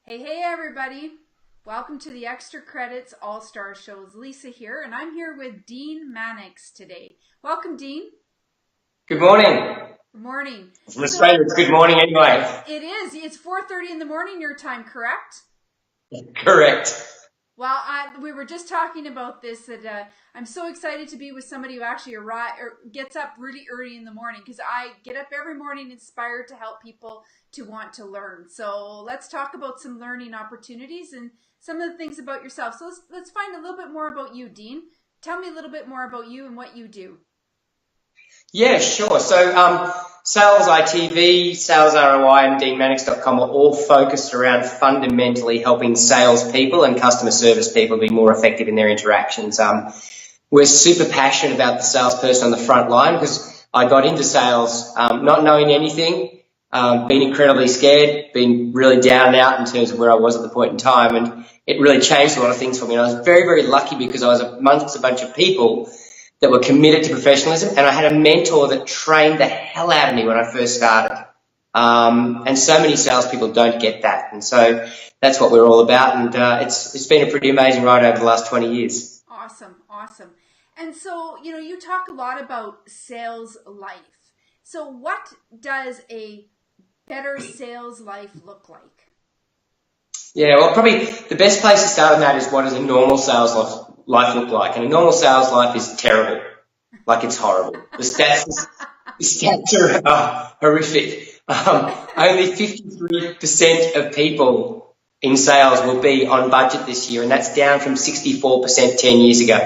Hey everybody. Welcome to the XTRAcredits All-Stars show. It's Lisa here, and I'm here with Dean Mannix today. Welcome, Dean. Good morning. Good morning. From Australia, it's good morning anyway. It is. It's 4:30 in the morning your time, correct? Correct. Well, we were just talking about this, that I'm so excited to be with somebody who actually gets up really early in the morning, because I get up every morning inspired to help people to want to learn. So let's talk about some learning opportunities and some of the things about yourself. So let's find a little bit more about you, Dean. Tell me a little bit more about you and what you do. Yeah, sure. So Sales ITV, Sales ROI and DeanMannix.com are all focused around fundamentally helping salespeople and customer service people be more effective in their interactions. We're super passionate about the salesperson on the front line, because I got into sales not knowing anything, being incredibly scared, being really down and out in terms of where I was at the point in time, and it really changed a lot of things for me. And I was very, very lucky because I was amongst a bunch of people that were committed to professionalism, and I had a mentor that trained the hell out of me when I first started. And so many salespeople don't get that, and so that's what we're all about. And it's been a pretty amazing ride over the last 20 years. Awesome. And so, you talk a lot about sales life. So what does a better sales life look like? Yeah, well, probably the best place to start on that is, what does a normal sales life look like? And a normal sales life is terrible. Like, it's horrible. The stats are horrific. Only 53% of people in sales will be on budget this year, and that's down from 64% 10 years ago.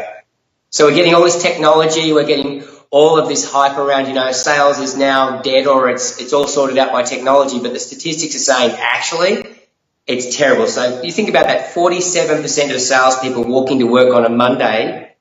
So we're getting all this technology, we're getting all of this hype around, sales is now dead, or it's all sorted out by technology, but the statistics are saying actually it's terrible. So you think about that, 47% of salespeople walking to work on a Monday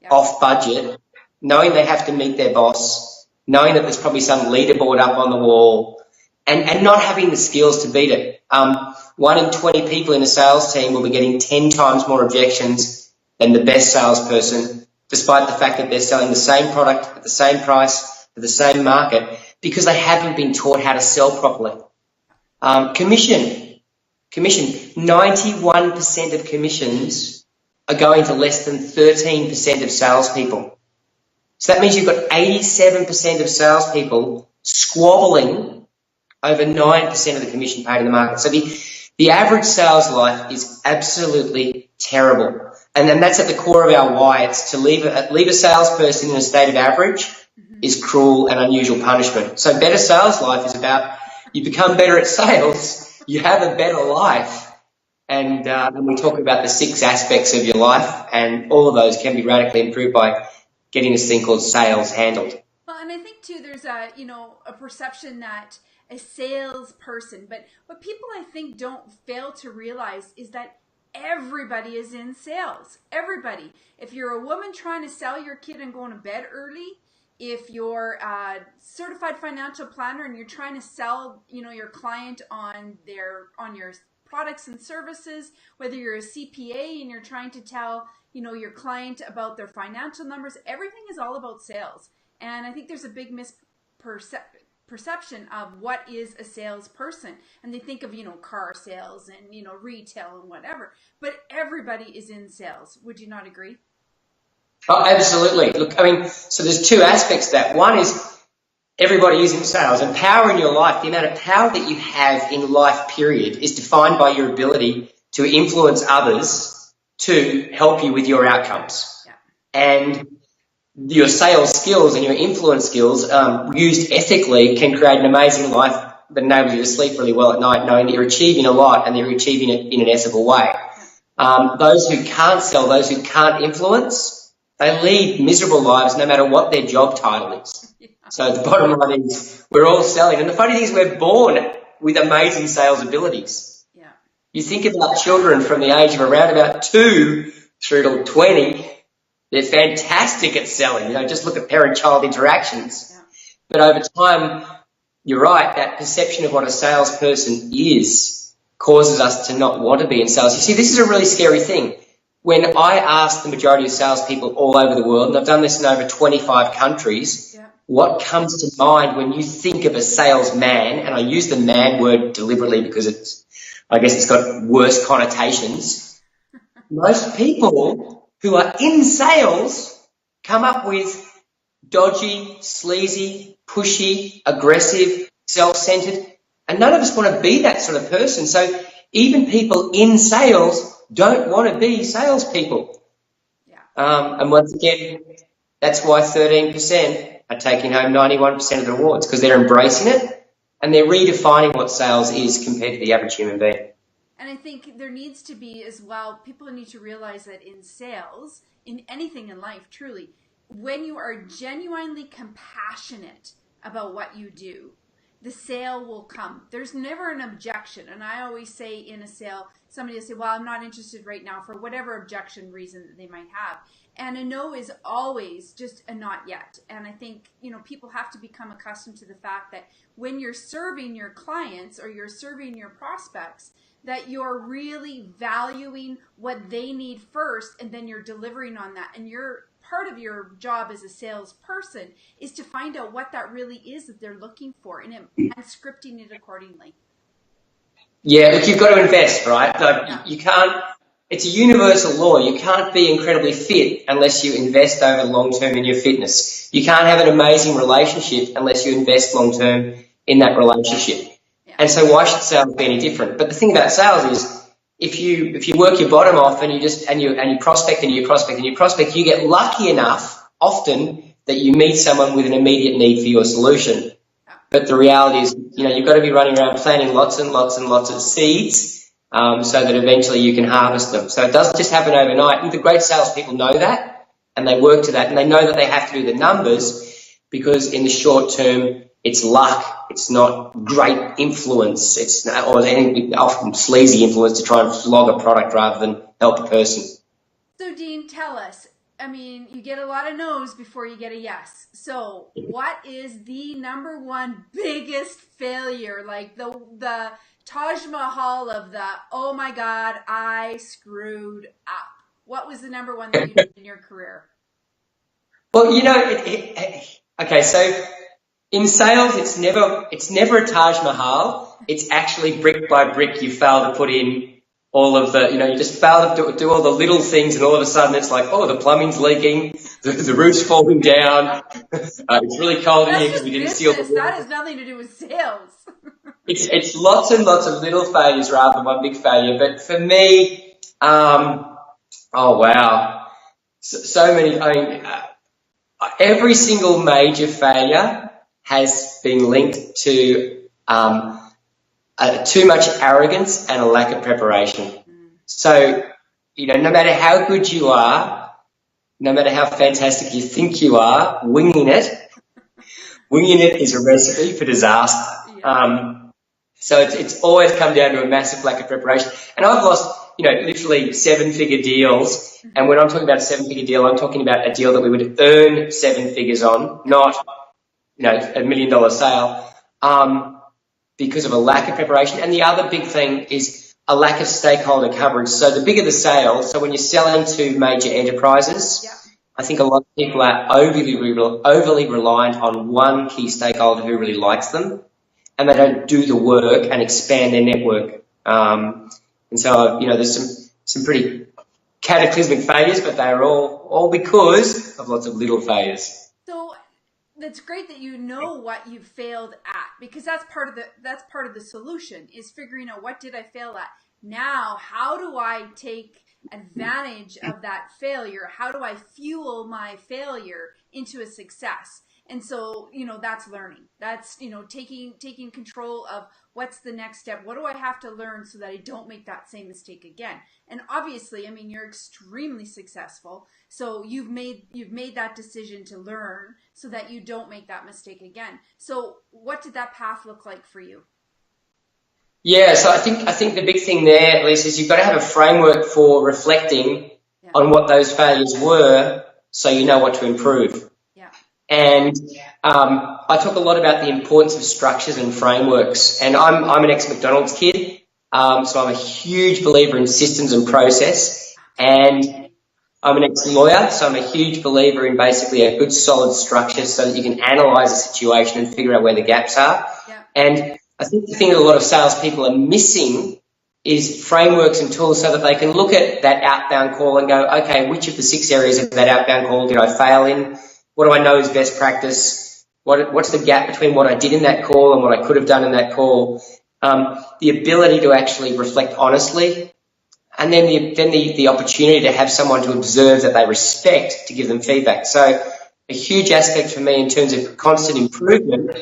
off budget, knowing they have to meet their boss, knowing that there's probably some leaderboard up on the wall, and not having the skills to beat it. 1 in 20 people in a sales team will be getting 10 times more objections than the best salesperson, despite the fact that they're selling the same product at the same price for the same market, because they haven't been taught how to sell properly. Commission. 91% of commissions are going to less than 13% of salespeople. So that means you've got 87% of salespeople squabbling over 9% of the commission paid in the market. So the average sales life is absolutely terrible. And then that's at the core of our why. It's to leave a salesperson in a state of average is cruel and unusual punishment. So better sales life is about, you become better at sales, you have a better life, and we talk about the 6 aspects of your life, and all of those can be radically improved by getting this thing called sales handled. Well, and I think too, there's a perception that a salesperson, but what people I think don't fail to realize is that everybody is in sales. Everybody. If you're a woman trying to sell your kid and going to bed early, if you're a certified financial planner and you're trying to sell, your client on your products and services, whether you're a CPA and you're trying to tell, your client about their financial numbers, everything is all about sales. And I think there's a big misperception of what is a salesperson. And they think of, car sales and, retail and whatever. But everybody is in sales. Would you not agree? Oh, absolutely. Look, so there's 2 aspects to that. One is everybody is in sales, and power in your life, the amount of power that you have in life, period, is defined by your ability to influence others to help you with your outcomes. Yeah. And your sales skills and your influence skills, used ethically, can create an amazing life that enables you to sleep really well at night, knowing that you're achieving a lot and you're achieving it in an ethical way. Those who can't sell, those who can't influence, they lead miserable lives no matter what their job title is. Yeah. So the bottom line is, we're all selling. And the funny thing is, we're born with amazing sales abilities. Yeah. You think about children from the age of around about 2 through to 20, they're fantastic at selling. Just look at parent-child interactions. Yeah. But over time, you're right, that perception of what a salesperson is causes us to not want to be in sales. You see, this is a really scary thing. When I ask the majority of salespeople all over the world, and I've done this in over 25 countries, what comes to mind when you think of a salesman, and I use the man word deliberately because it's I guess it's got worse connotations. Most people who are in sales come up with dodgy, sleazy, pushy, aggressive, self-centered, and none of us want to be that sort of person. So even people in sales don't want to be salespeople. Yeah. And once again, that's why 13% are taking home 91% of the awards, because they're embracing it and they're redefining what sales is compared to the average human being. And I think there needs to be as well, people need to realize that in sales, in anything in life, truly, when you are genuinely compassionate about what you do, the sale will come. There's never an objection. And I always say in a sale, somebody will say, well, I'm not interested right now for whatever objection reason that they might have. And a no is always just a not yet. And I think, people have to become accustomed to the fact that when you're serving your clients or you're serving your prospects, that you're really valuing what they need first, and then you're delivering on that. And part of your job as a salesperson is to find out what that really is that they're looking for and scripting it accordingly. Yeah, look, you've got to invest, right? You can't, it's a universal law. You can't be incredibly fit unless you invest over the long term in your fitness. You can't have an amazing relationship unless you invest long term in that relationship. Yeah. And so why should sales be any different? But the thing about sales is, if you work your bottom off and you prospect and you prospect, you get lucky enough often that you meet someone with an immediate need for your solution. But the reality is, you've got to be running around planting lots and lots and lots of seeds so that eventually you can harvest them. So it doesn't just happen overnight. And the great salespeople know that, and they work to that, and they know that they have to do the numbers, because in the short term, it's luck. It's not great influence. It's not, or often sleazy influence to try and flog a product rather than help a person. So, Dean, tell us. You get a lot of no's before you get a yes. So, what is the number one biggest failure? Like the Taj Mahal of the, oh my God, I screwed up. What was the number one that you did in your career? Well, okay, so in sales, it's never a Taj Mahal. It's actually brick by brick you fail to put in all of the, you just fail to do all the little things, and all of a sudden it's like, oh, the plumbing's leaking, the roof's falling down, it's really cold in here because we didn't seal the water. That has nothing to do with sales. It's lots and lots of little failures rather than one big failure. But for me, oh wow, so many. Every single major failure has been linked to too much arrogance and a lack of preparation. So, no matter how good you are, no matter how fantastic you think you are, winging it is a recipe for disaster. So it's always come down to a massive lack of preparation. And I've lost, literally 7-figure deals. And when I'm talking about a 7-figure deal, I'm talking about a deal that we would earn 7 figures on, not, a $1 million sale. Because of a lack of preparation. And the other big thing is a lack of stakeholder coverage. So the bigger the sale, so when you're selling to major enterprises, I think a lot of people are overly reliant on one key stakeholder who really likes them, and they don't do the work and expand their network. And so, there's some pretty cataclysmic failures, but they're all because of lots of little failures. That's great that you know what you failed at, because that's part of the solution, is figuring out what did I fail at. Now, how do I take advantage of that failure? How do I fuel my failure into a success? And so, that's learning. That's, taking control of what's the next step. What do I have to learn so that I don't make that same mistake again? And obviously, you're extremely successful. So you've made that decision to learn so that you don't make that mistake again. So what did that path look like for you? Yeah, so I think the big thing there, Lisa, is you've got to have a framework for reflecting on what those failures were, so you know what to improve. Yeah. And I talk a lot about the importance of structures and frameworks. And I'm an ex-McDonald's kid, so I'm a huge believer in systems and process. And I'm an ex-lawyer, so I'm a huge believer in basically a good solid structure so that you can analyse a situation and figure out where the gaps are. Yeah. And I think the thing that a lot of salespeople are missing is frameworks and tools so that they can look at that outbound call and go, okay, which of the 6 areas of that outbound call did I fail in? What do I know is best practice? What's the gap between what I did in that call and what I could have done in that call? The ability to actually reflect honestly, and then the opportunity to have someone to observe that they respect to give them feedback. So a huge aspect for me in terms of constant improvement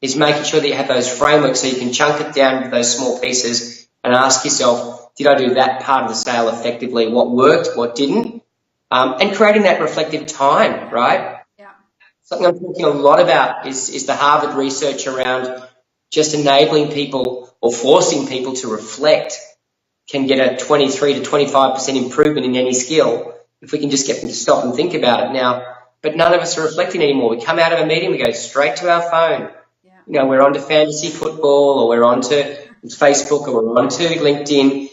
is making sure that you have those frameworks so you can chunk it down into those small pieces and ask yourself, did I do that part of the sale effectively? What worked? What didn't? And creating that reflective time, right? Yeah. Something I'm talking a lot about is the Harvard research around just enabling people or forcing people to reflect can get a 23 to 25% improvement in any skill if we can just get them to stop and think about it now. But none of us are reflecting anymore. We come out of a meeting, we go straight to our phone. Yeah. You know, we're onto fantasy football, or we're onto Facebook, or we're onto LinkedIn,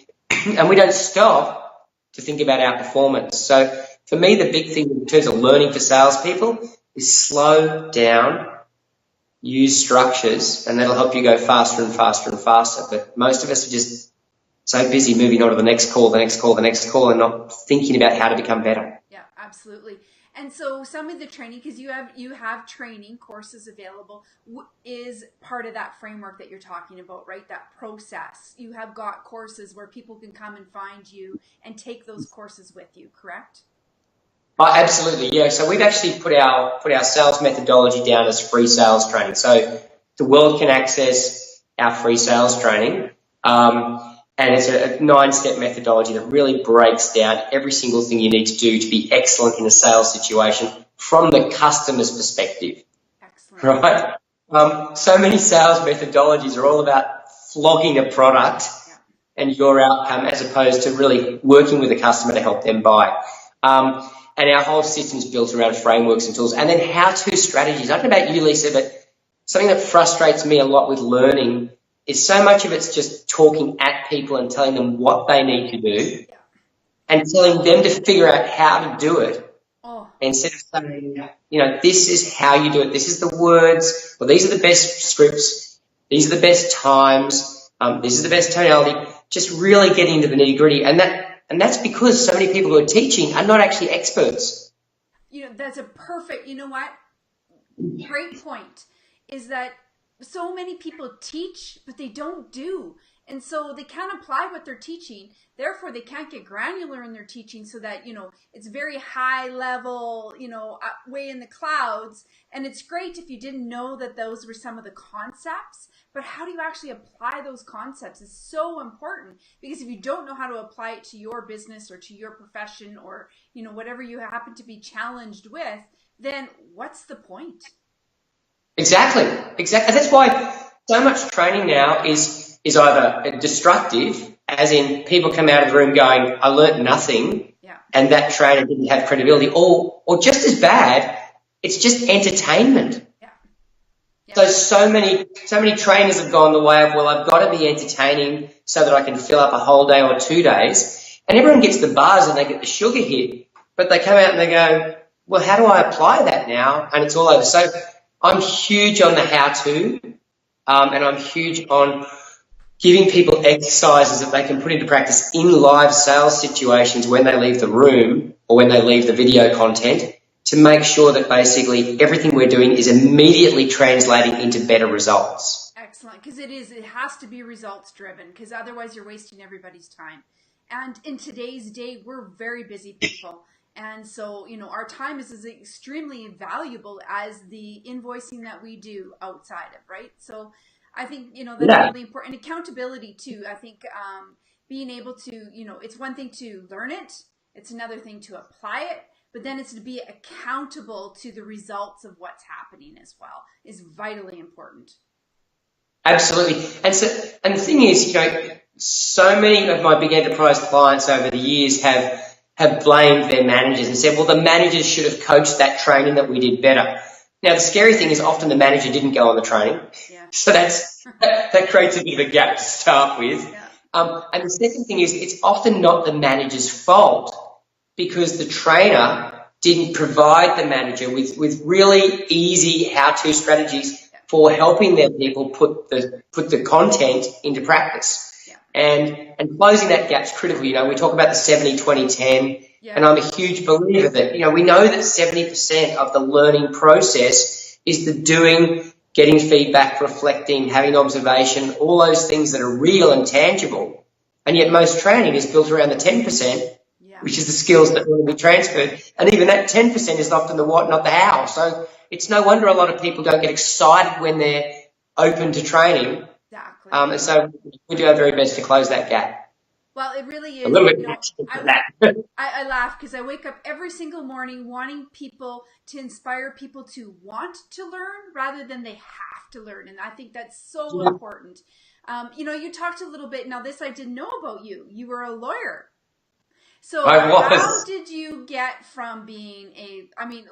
and we don't stop to think about our performance. So for me, the big thing in terms of learning for salespeople is slow down, use structures, and that'll help you go faster and faster and faster. But most of us are just so busy moving on to the next call, the next call, the next call, and not thinking about how to become better. Yeah, absolutely. And so some of the training, because you have training courses available, is part of that framework that you're talking about, right? That process. You have got courses where people can come and find you and take those courses with you, correct? Oh, absolutely, yeah. So we've actually put our sales methodology down as free sales training. So the world can access our free sales training. And it's a 9-step methodology that really breaks down every single thing you need to do to be excellent in a sales situation from the customer's perspective. Excellent. Right? So many sales methodologies are all about flogging a product and your outcome, as opposed to really working with the customer to help them buy. And our whole system is built around frameworks and tools, and then how-to strategies. I don't know about you, Lisa, but something that frustrates me a lot with learning is so much of it's just talking at people and telling them what they need to do and telling them to figure out how to do it instead of saying, you know, this is how you do it. This is the words, or these are the best scripts. These are the best times. This is the best tonality. Just really getting into the nitty-gritty. And that's because so many people who are teaching are not actually experts. You know, that's a perfect, you know what? Great point is that so many people teach, but they don't do. And so they can't apply what they're teaching. Therefore, they can't get granular in their teaching so that, you know, it's very high level, you know, way in the clouds. And it's great if you didn't know that those were some of the concepts, but how do you actually apply those concepts is so important, because if you don't know how to apply it to your business or to your profession or, you know, whatever you happen to be challenged with, then what's the point? Exactly. That's why so much training now is either destructive, as in people come out of the room going, I learnt nothing, and that trainer didn't have credibility, or just as bad, it's just entertainment. So many trainers have gone the way of, well, I've got to be entertaining so that I can fill up a whole day or 2 days, and everyone gets the buzz and they get the sugar hit, but they come out and they go, well, how do I apply that now? And it's all over. So I'm huge on the how-to, and I'm huge on giving people exercises that they can put into practice in live sales situations when they leave the room or when they leave the video content, to make sure that basically everything we're doing is immediately translating into better results. Excellent, because it has to be results driven, because otherwise you're wasting everybody's time. And in today's day, we're very busy people. And so, you know, our time is as extremely valuable as the invoicing that we do outside of, right? So I think, you know, that's really important. And accountability too. I think being able to, you know, it's one thing to learn it. It's another thing to apply it. But then it's to be accountable to the results of what's happening as well is vitally important. Absolutely. And the thing is, you know, so many of my big enterprise clients over the years have blamed their managers and said, well, the managers should have coached that training that we did better. Now, the scary thing is often the manager didn't go on the training. Yeah. So that creates a bit of a gap to start with. Yeah. And the second thing is it's often not the manager's fault, because the trainer didn't provide the manager with really easy how-to strategies for helping their people put the content into practice. Yeah. And closing that gap's critical. We talk about the 70-20-10, and I'm a huge believer that, we know that 70% of the learning process is the doing, getting feedback, reflecting, having observation, all those things that are real and tangible. And yet most training is built around the 10%, which is the skills that want to be transferred. And even that 10% is often the what, not the how. So it's no wonder a lot of people don't get excited when they're open to training. Exactly. And so we do our very best to close that gap. Well, it really is. A little bit I laugh because I wake up every single morning wanting people to inspire people to want to learn rather than they have to learn. And I think that's so important. You talked a little bit. Now, this I didn't know about you. You were a lawyer. So how did you get from being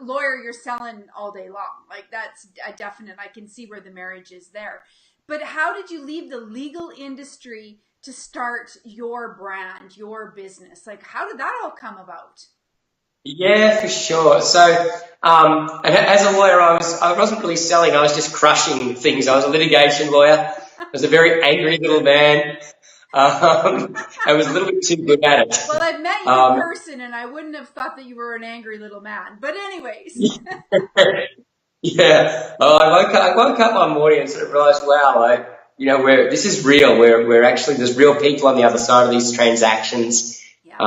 lawyer, you're selling all day long. Like that's a definite, I can see where the marriage is there. But how did you leave the legal industry to start your brand, your business? Like, how did that all come about? Yeah, for sure. So, and as a lawyer, I wasn't really selling. I was just crushing things. I was a litigation lawyer. I was a very angry little man. I was a little bit too good at it. Well, I've met you in person, and I wouldn't have thought that you were an angry little man. But anyways. Yeah. I woke up one morning and sort of realized, wow, this is real. We're actually, there's real people on the other side of these transactions. Yeah.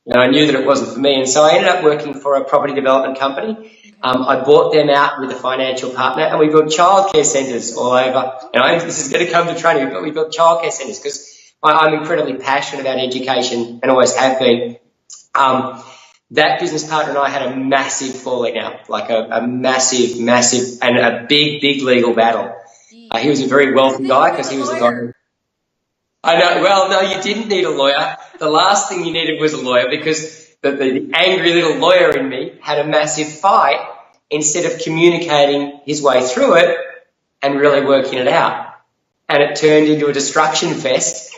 And I knew that it wasn't for me. And so I ended up working for a property development company. Okay. I bought them out with a financial partner, and we built childcare centres all over. This is going to come to training, but we built childcare centres because I'm incredibly passionate about education and always have been. That business partner and I had a massive falling out, like a massive, and a big legal battle. He was a very wealthy guy because he was a guy. I know. Well, no, you didn't need a lawyer. The last thing you needed was a lawyer because the angry little lawyer in me had a massive fight instead of communicating his way through it and really working it out. And it turned into a destruction fest.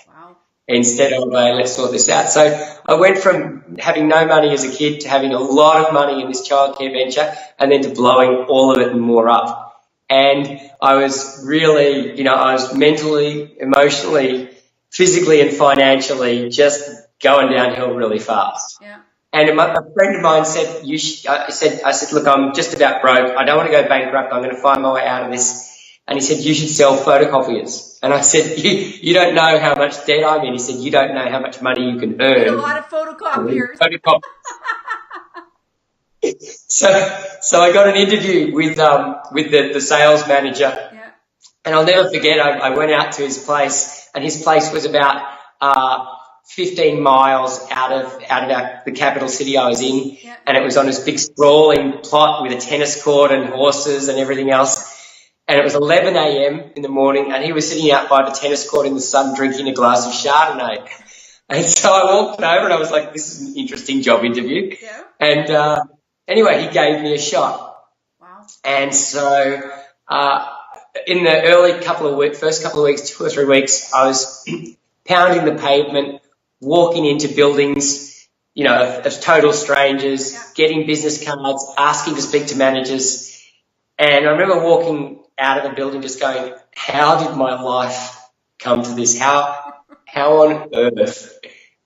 Instead of, let's sort this out. So I went from having no money as a kid to having a lot of money in this childcare venture and then to blowing all of it and more up. And I was really, I was mentally, emotionally, physically and financially just going downhill really fast. Yeah. And a friend of mine said, I said, look, I'm just about broke. I don't want to go bankrupt. I'm going to find my way out of this. And he said, you should sell photocopiers. And I said, you don't know how much debt I'm in. He said, you don't know how much money you can earn. A lot of photocopiers. So I got an interview with the sales manager. Yeah. And I'll never forget, I went out to his place, and his place was about 15 miles out of the capital city I was in. Yeah. And it was on this big sprawling plot with a tennis court and horses and everything else. And it was 11 a.m. in the morning, and he was sitting out by the tennis court in the sun drinking a glass of Chardonnay. And so I walked over and I was like, this is an interesting job interview. Yeah. And anyway, he gave me a shot. Wow. And so in the first couple of weeks, 2 or 3 weeks, I was pounding the pavement, walking into buildings, of total strangers, getting business cards, asking to speak to managers. And I remember walking out of the building just going, how did my life come to this? How on earth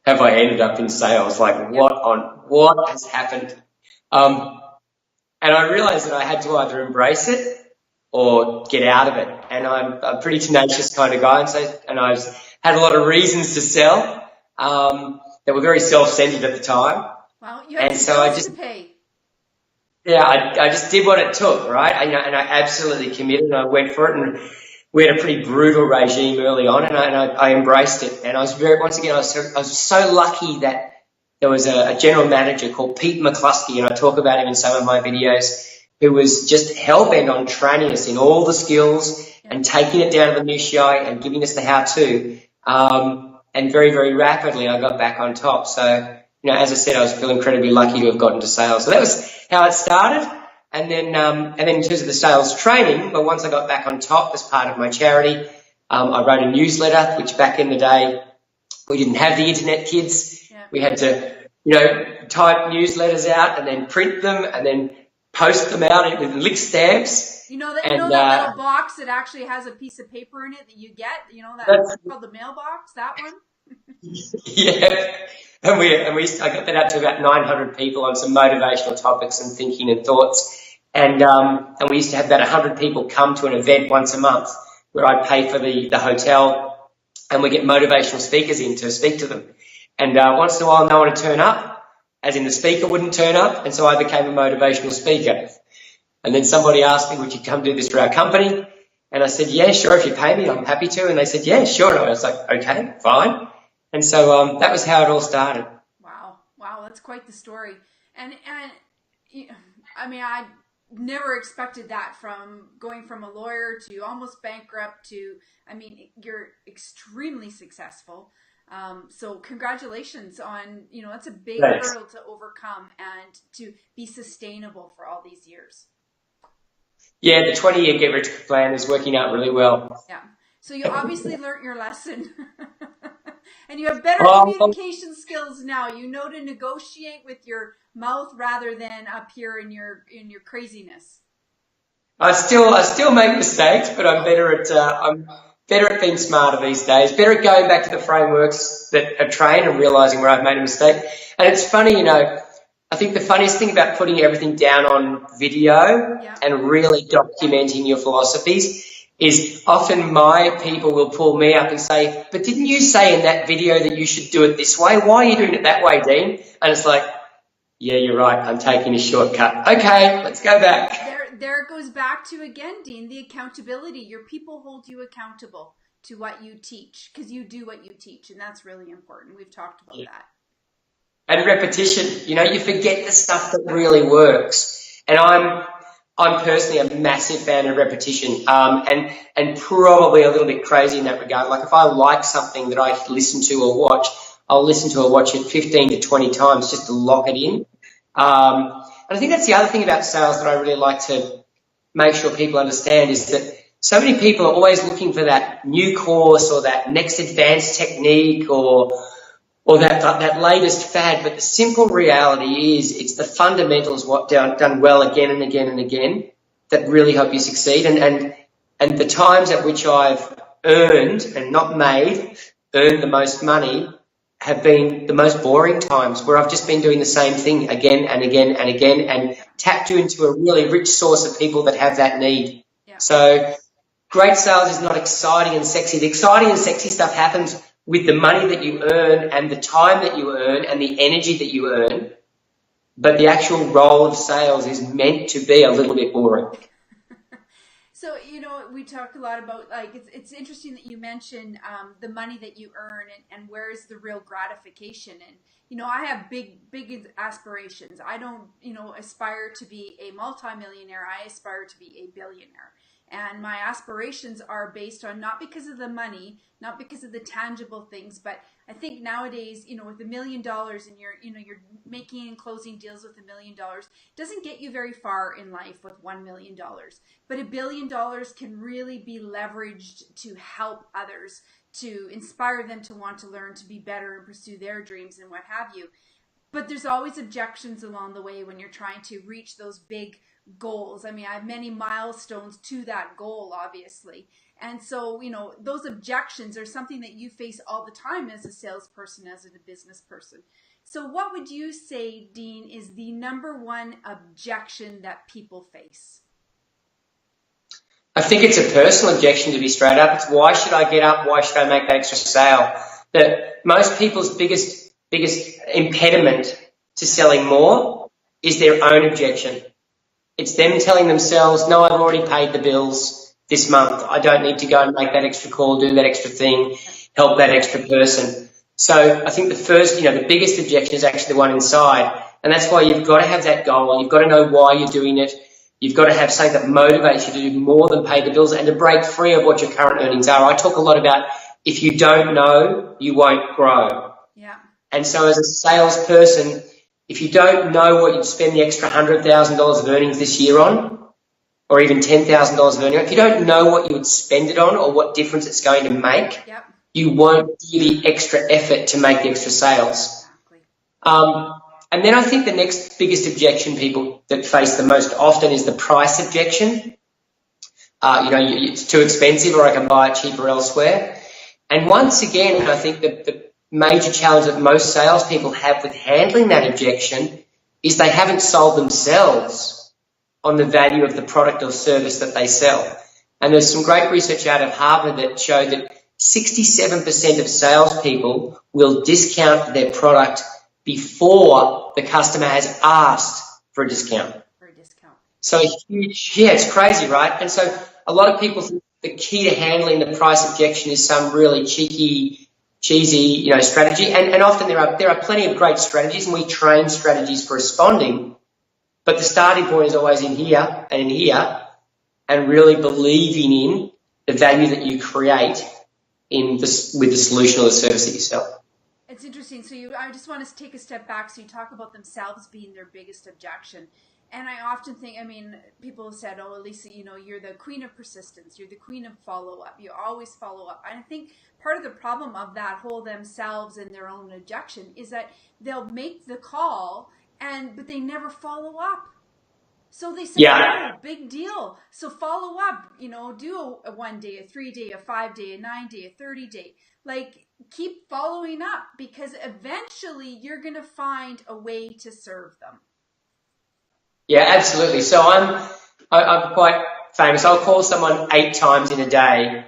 have I ended up in sales? Like what has happened? And I realized that I had to either embrace it or get out of it. And I'm a pretty tenacious kind of guy. And I had a lot of reasons to sell that were very self-centered at the time. Well, you had to pay. Yeah, I just did what it took, right? And I absolutely committed, and I went for it, and we had a pretty brutal regime early on, and I embraced it. And I was I was so lucky that there was a general manager called Pete McCluskey, and I talk about him in some of my videos, who was just hell-bent on training us in all the skills and taking it down to the minutiae and giving us the how-to. And very, very rapidly I got back on top. So, as I said, I was feeling incredibly lucky to have gotten to sales. So that was how it started. And then in terms of the sales training, well, once I got back on top as part of my charity, I wrote a newsletter, which back in the day, we didn't have the internet, kids. Yeah. We had to, type newsletters out and then print them and then post them out with lick stamps. And that little box that actually has a piece of paper in it that you get. That's called the mailbox. That one. Yeah, and I got that out to about 900 people on some motivational topics and thinking and thoughts, and we used to have about 100 people come to an event once a month where I'd pay for the hotel, and we get motivational speakers in to speak to them, and once in a while no one would turn up, as in the speaker wouldn't turn up, and so I became a motivational speaker, and then somebody asked me, would you come do this for our company? And I said, yeah, sure, if you pay me, I'm happy to, and they said, yeah, sure, and I was like, okay, fine. And so that was how it all started. Wow, that's quite the story. And I mean, I never expected that, from going from a lawyer to almost bankrupt to, I mean, you're extremely successful. So congratulations on, it's a big hurdle to overcome and to be sustainable for all these years. Yeah, the 20-year Get Rich plan is working out really well. Yeah. So you obviously learned your lesson. And you have better communication skills now. You know to negotiate with your mouth rather than up here in your craziness. I still make mistakes, but I'm better at being smarter these days. Better at going back to the frameworks that are trained and realizing where I've made a mistake. And it's funny, I think the funniest thing about putting everything down on video and really documenting your philosophies is often my people will pull me up and say, but didn't you say in that video that you should do it this way? Why are you doing it that way, Dean? And it's like, yeah, you're right. I'm taking a shortcut. Okay, let's go back. There it goes back to, again, Dean, the accountability. Your people hold you accountable to what you teach, because you do what you teach, and that's really important. We've talked about that. And repetition, you forget the stuff that really works. And I'm personally a massive fan of repetition, and probably a little bit crazy in that regard. Like if I like something that I listen to or watch, I'll listen to or watch it 15 to 20 times just to lock it in. And I think that's the other thing about sales that I really like to make sure people understand, is that so many people are always looking for that new course or that next advanced technique or that latest fad, but the simple reality is it's the fundamentals what done well again and again and again that really help you succeed. And the times at which I've earned and not earned the most money have been the most boring times, where I've just been doing the same thing again and again and again and tapped into a really rich source of people that have that need. Yeah. So great sales is not exciting and sexy. The exciting and sexy stuff happens with the money that you earn and the time that you earn and the energy that you earn. But the actual role of sales is meant to be a little bit boring. So, we talk a lot about, it's interesting that you mention the money that you earn and where is the real gratification. And, I have big aspirations. I don't, aspire to be a multimillionaire. I aspire to be a billionaire. And my aspirations are based on, not because of the money, not because of the tangible things, but I think nowadays, with $1 million and you're making and closing deals with $1 million, doesn't get you very far in life with $1 million. But $1 billion can really be leveraged to help others, to inspire them to want to learn, to be better and pursue their dreams and what have you. But there's always objections along the way when you're trying to reach those big goals. I mean, I have many milestones to that goal, obviously. And so, those objections are something that you face all the time as a salesperson, as a business person. So what would you say, Dean, is the number one objection that people face? I think it's a personal objection, to be straight up. It's, why should I get up? Why should I make that extra sale? That most people's biggest impediment to selling more is their own objection. It's them telling themselves, no, I've already paid the bills this month. I don't need to go and make that extra call, do that extra thing, help that extra person. So I think the biggest objection is actually the one inside. And that's why you've got to have that goal. You've got to know why you're doing it. You've got to have something that motivates you to do more than pay the bills and to break free of what your current earnings are. I talk a lot about, if you don't know, you won't grow. Yeah. And so as a salesperson, if you don't know what you'd spend the extra $100,000 of earnings this year on, or even $10,000 of earnings, if you don't know what you would spend it on or what difference it's going to make, you won't do the extra effort to make the extra sales. Exactly. And then I think the next biggest objection people that face the most often is the price objection. It's too expensive, or I can buy it cheaper elsewhere. And once again, I think that the major challenge that most salespeople have with handling that objection is they haven't sold themselves on the value of the product or service that they sell. And there's some great research out of Harvard that showed that 67% of salespeople will discount their product before the customer has asked for a discount. So huge, yeah, it's crazy, right? And so a lot of people think the key to handling the price objection is some really cheesy, strategy. And often there are plenty of great strategies, and we train strategies for responding. But the starting point is always in here, and really believing in the value that you create with the solution or the service that you sell. It's interesting. So I just want to take a step back. So you talk about themselves being their biggest objection. And I often think, people have said, oh, Lisa, you're the queen of persistence. You're the queen of follow-up. You always follow up. And I think part of the problem of that whole themselves and their own objection is that they'll make the call, but they never follow up. So they say, oh, big deal. So follow up, do a 1 day, a 3 day, a 5 day, a 9 day, a 30 day. Like, keep following up, because eventually you're going to find a way to serve them. Yeah, absolutely. So I'm quite famous. I'll call someone 8 times in a day,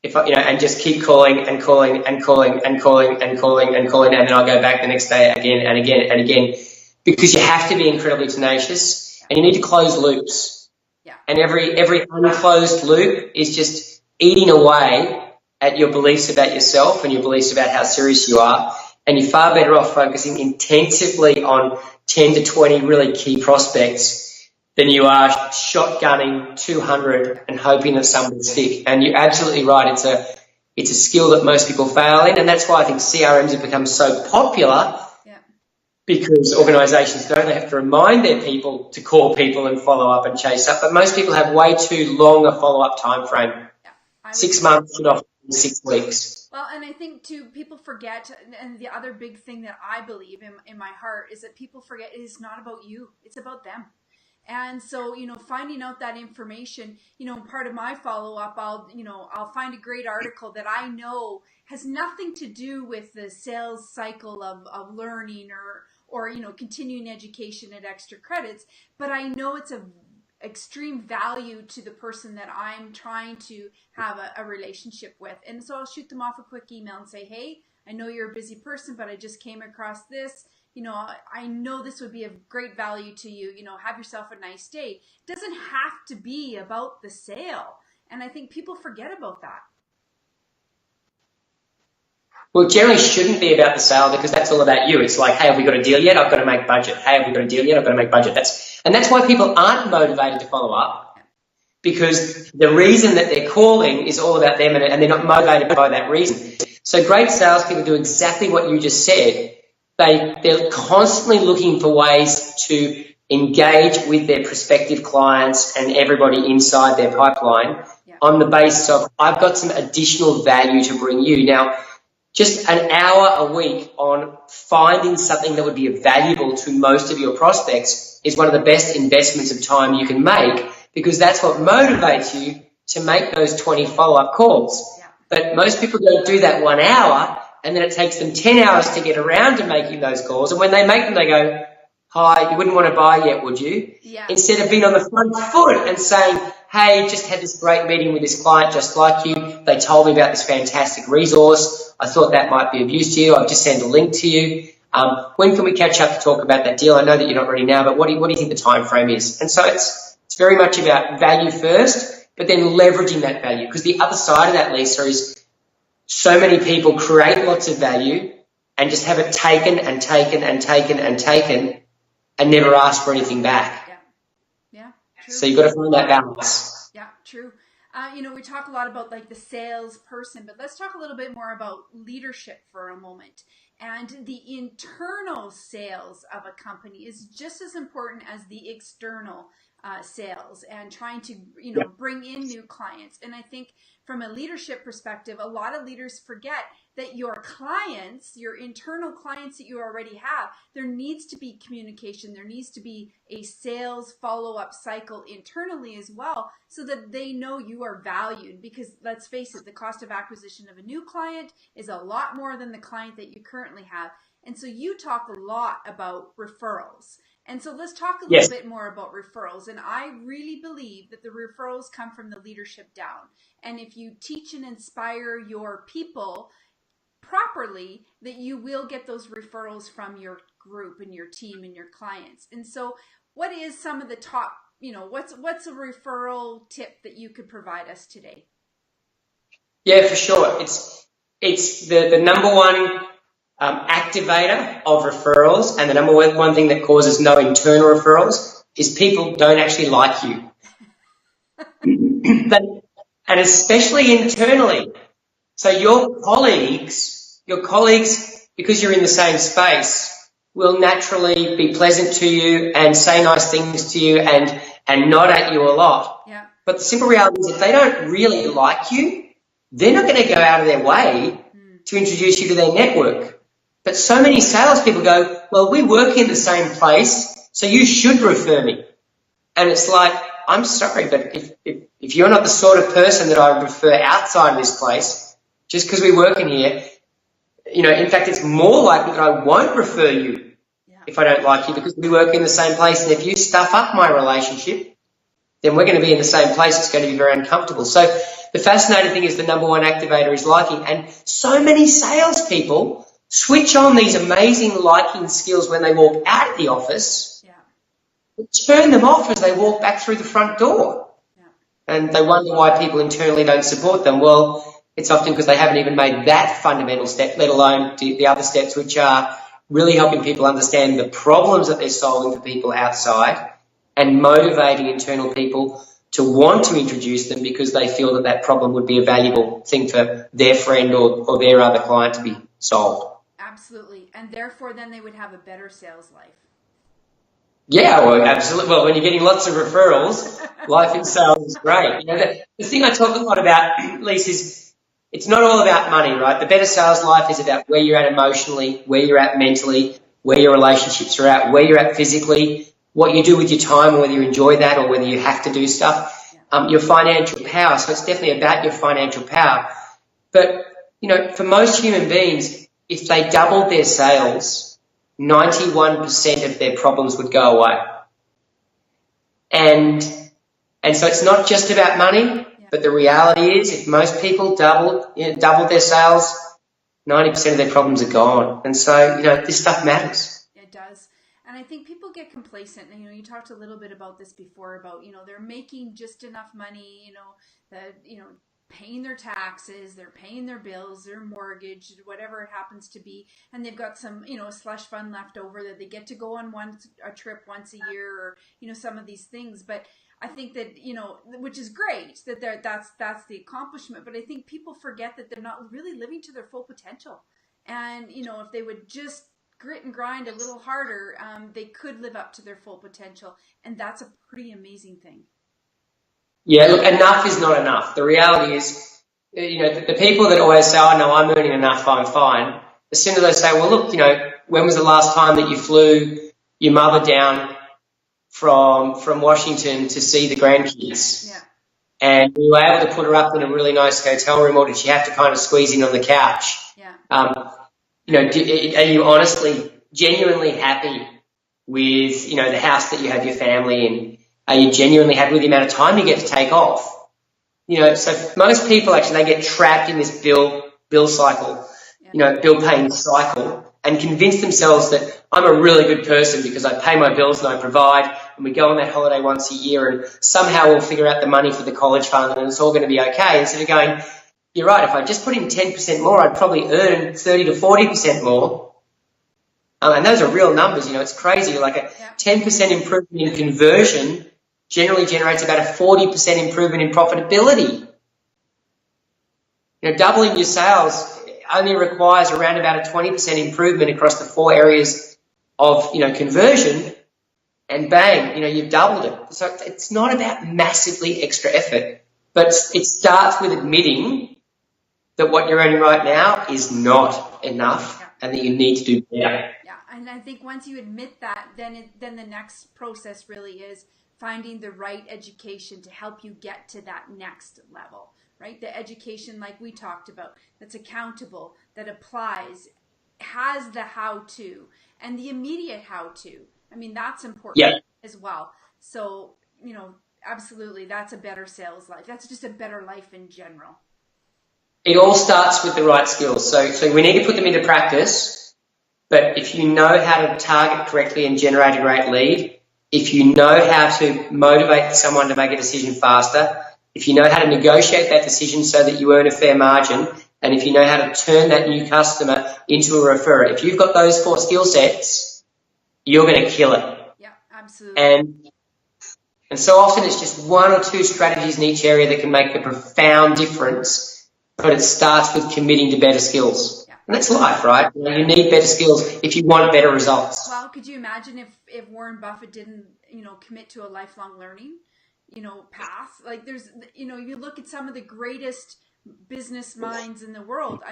and just keep calling and calling and calling and calling and calling and calling, and then I'll go back the next day again and again and again, because you have to be incredibly tenacious, and you need to close loops. Yeah. And every unclosed loop is just eating away at your beliefs about yourself and your beliefs about how serious you are. And you're far better off focusing intensively on 10 to 20 really key prospects than you are shotgunning 200 and hoping that some will stick. And you're absolutely right. It's a skill that most people fail in. And that's why I think CRMs have become so popular, because organisations don't have to remind their people to call people and follow up and chase up. But most people have way too long a follow-up time frame. 6 months should often be 6 weeks. Well, and I think, too, people forget, and the other big thing that I believe in my heart is that people forget it is not about you. It's about them. And so, finding out that information, part of my follow-up, I'll find a great article that I know has nothing to do with the sales cycle of learning or continuing education at XTRAcredits, but I know it's of extreme value to the person that I'm trying to have a relationship with. And so I'll shoot them off a quick email and say, hey, I know you're a busy person, but I just came across this. I know this would be of great value to you. Have yourself a nice day. It doesn't have to be about the sale. And I think people forget about that. Well, it generally shouldn't be about the sale, because that's all about you. It's like, hey, have we got a deal yet? I've got to make budget. Hey, have we got a deal yet? I've got to make budget. That's why people aren't motivated to follow up, because the reason that they're calling is all about them, and they're not motivated by that reason. So great salespeople do exactly what you just said. They're constantly looking for ways to engage with their prospective clients and everybody inside their pipeline on the basis of, I've got some additional value to bring you. Now, just an hour a week on finding something that would be valuable to most of your prospects is one of the best investments of time you can make, because that's what motivates you to make those 20 follow-up calls. Yeah. But most people don't do that 1 hour, and then it takes them 10 hours to get around to making those calls. And when they make them, they go, hi, you wouldn't want to buy yet, would you? Yeah. Instead of being on the front foot and saying, hey, just had this great meeting with this client just like you. They told me about this fantastic resource. I thought that might be of use to you. I've just sent a link to you. When can we catch up to talk about that deal? I know that you're not ready now, but what do you think the time frame is? And so it's very much about value first, but then leveraging that value. Because the other side of that, Lisa, is so many people create lots of value and just have it taken and taken and taken and taken and never ask for anything back. Yeah, true. So you've got to find that balance. Yeah, true. We talk a lot about like the salesperson, but let's talk a little bit more about leadership for a moment. And the internal sales of a company is just as important as the external sales and trying to, bring in new clients. And I think from a leadership perspective, a lot of leaders forget that your clients, your internal clients that you already have, there needs to be communication. There needs to be a sales follow-up cycle internally as well, so that they know you are valued. Because let's face it, the cost of acquisition of a new client is a lot more than the client that you currently have. And so you talk a lot about referrals. And so let's talk a little bit more about referrals. And I really believe that the referrals come from the leadership down. And if you teach and inspire your people properly, that you will get those referrals from your group and your team and your clients. And so what is some of the top, what's a referral tip that you could provide us today? Yeah, for sure. It's the number one activator of referrals, and the number one thing that causes no internal referrals is people don't actually like you. And especially internally. So your colleagues, because you're in the same space, will naturally be pleasant to you and say nice things to you and nod at you a lot. Yeah. But the simple reality is, if they don't really like you, they're not going to go out of their way to introduce you to their network. But so many salespeople go, well, we work in the same place, so you should refer me. And it's like, I'm sorry, but if you're not the sort of person that I would refer outside of this place, just because we work in here, in fact, it's more likely that I won't refer you if I don't like you, because we work in the same place. And if you stuff up my relationship, then we're going to be in the same place. It's going to be very uncomfortable. So the fascinating thing is the number one activator is liking. And so many salespeople switch on these amazing liking skills when they walk out of the office, turn them off as they walk back through the front door. Yeah. And they wonder why people internally don't support them. Well, it's often because they haven't even made that fundamental step, let alone the other steps, which are really helping people understand the problems that they're solving for people outside and motivating internal people to want to introduce them because they feel that problem would be a valuable thing for their friend or their other client to be solved. Absolutely. And therefore, then they would have a better sales life. Yeah, well, absolutely. Well, when you're getting lots of referrals, life in sales is great. The thing I talk a lot about, Lisa, is it's not all about money, right? The better sales life is about where you're at emotionally, where you're at mentally, where your relationships are at, where you're at physically, what you do with your time, or whether you enjoy that or whether you have to do stuff, your financial power. So it's definitely about your financial power. But, for most human beings, if they doubled their sales, 91% of their problems would go away. And so it's not just about money, but the reality is if most people doubled their sales, 90% of their problems are gone. And so, this stuff matters. It does. And I think people get complacent. And, you talked a little bit about this before about, they're making just enough money, paying their taxes, they're paying their bills, their mortgage, whatever it happens to be, and they've got some, a slush fund left over that they get to go on a trip once a year, or some of these things. But I think that which is great that that's the accomplishment. But I think people forget that they're not really living to their full potential. And if they would just grit and grind a little harder, they could live up to their full potential, and that's a pretty amazing thing. Yeah, look, enough is not enough. The reality is, the people that always say, oh, no, I'm earning enough, I'm fine. As soon as they say, well, look, when was the last time that you flew your mother down from Washington to see the grandkids? Yeah. And you were able to put her up in a really nice hotel room, or did she have to kind of squeeze in on the couch? Yeah. Are you honestly, genuinely happy with, the house that you have your family in? Are you genuinely happy with the amount of time you get to take off? So most people actually, they get trapped in this bill cycle, bill paying cycle, and convince themselves that I'm a really good person because I pay my bills and I provide, and we go on that holiday once a year, and somehow we'll figure out the money for the college fund and it's all going to be okay. Instead of going, you're right, if I just put in 10% more, I'd probably earn 30 to 40% more. And those are real numbers, it's crazy. Like a 10% improvement in conversion generally generates about a 40% improvement in profitability. Doubling your sales only requires around about a 20% improvement across the 4 areas of, conversion, and bang, you've doubled it. So it's not about massively extra effort. But it starts with admitting that what you're earning right now is not enough and that you need to do better. Yeah, and I think once you admit that, then the next process really is finding the right education to help you get to that next level, right? The education like we talked about, that's accountable, that applies, has the how-to and the immediate how-to. I mean, that's important as well. So, absolutely, that's a better sales life. That's just a better life in general. It all starts with the right skills. So we need to put them into practice. But if you know how to target correctly and generate a great lead, if you know how to motivate someone to make a decision faster, if you know how to negotiate that decision so that you earn a fair margin, and if you know how to turn that new customer into a referrer, if you've got those 4 skill sets, you're going to kill it. Yeah, absolutely. And so often it's just 1 or 2 strategies in each area that can make a profound difference, but it starts with committing to better skills. Yeah. And that's life, right? You need better skills if you want better results. Well, could you imagine if Warren Buffett didn't, commit to a lifelong learning, path? Like there's, you look at some of the greatest business minds in the world,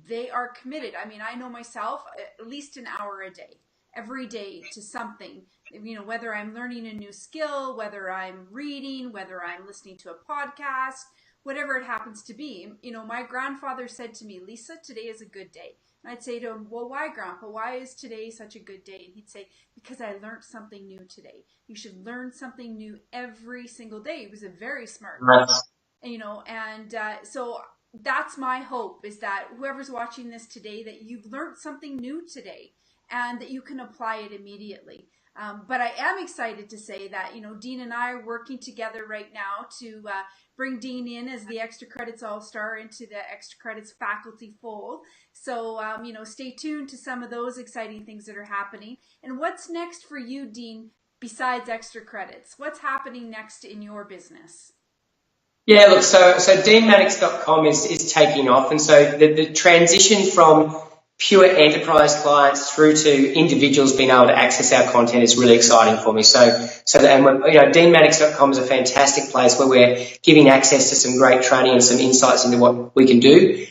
they are committed. I mean, I know myself, at least an hour a day, every day to something, whether I'm learning a new skill, whether I'm reading, whether I'm listening to a podcast, whatever it happens to be. My grandfather said to me, Lisa, today is a good day. And I'd say to him, well, why, Grandpa? Why is today such a good day? And he'd say, because I learned something new today. You should learn something new every single day. He was a very smart man. So that's my hope, is that whoever's watching this today, that you've learned something new today and that you can apply it immediately. But I am excited to say that, Dean and I are working together right now to bring Dean in as the XTRAcredits All-Star into the XTRAcredits faculty fold. So, stay tuned to some of those exciting things that are happening. And what's next for you, Dean, besides XTRAcredits? What's happening next in your business? Yeah, look, so deanmannix.com is taking off. And so the transition from pure enterprise clients through to individuals being able to access our content is really exciting for me. Deanmannix.com is a fantastic place where we're giving access to some great training and some insights into what we can do.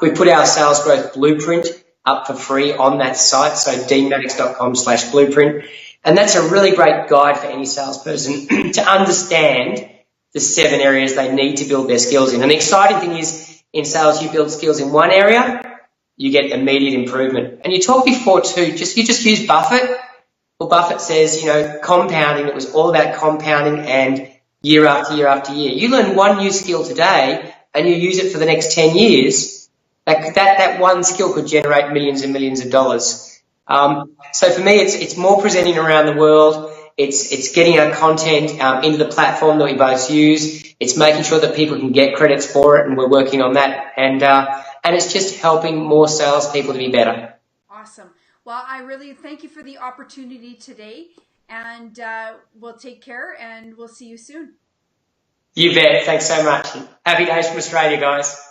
We put our sales growth blueprint up for free on that site, so deanmannix.com/blueprint. And that's a really great guide for any salesperson to understand the 7 areas they need to build their skills in. And the exciting thing is, in sales, you build skills in one area, you get immediate improvement. And you talked before too, you just use Buffett. Well, Buffett says, compounding, it was all about compounding and year after year after year. You learn one new skill today and you use it for the next 10 years. That one skill could generate millions and millions of dollars. So for me, it's more presenting around the world. It's getting our content into the platform that we both use. It's making sure that people can get credits for it, and we're working on that. And it's just helping more salespeople to be better. Awesome. Well, I really thank you for the opportunity today, and we'll take care, and we'll see you soon. You bet. Thanks so much. Happy days from Australia, guys.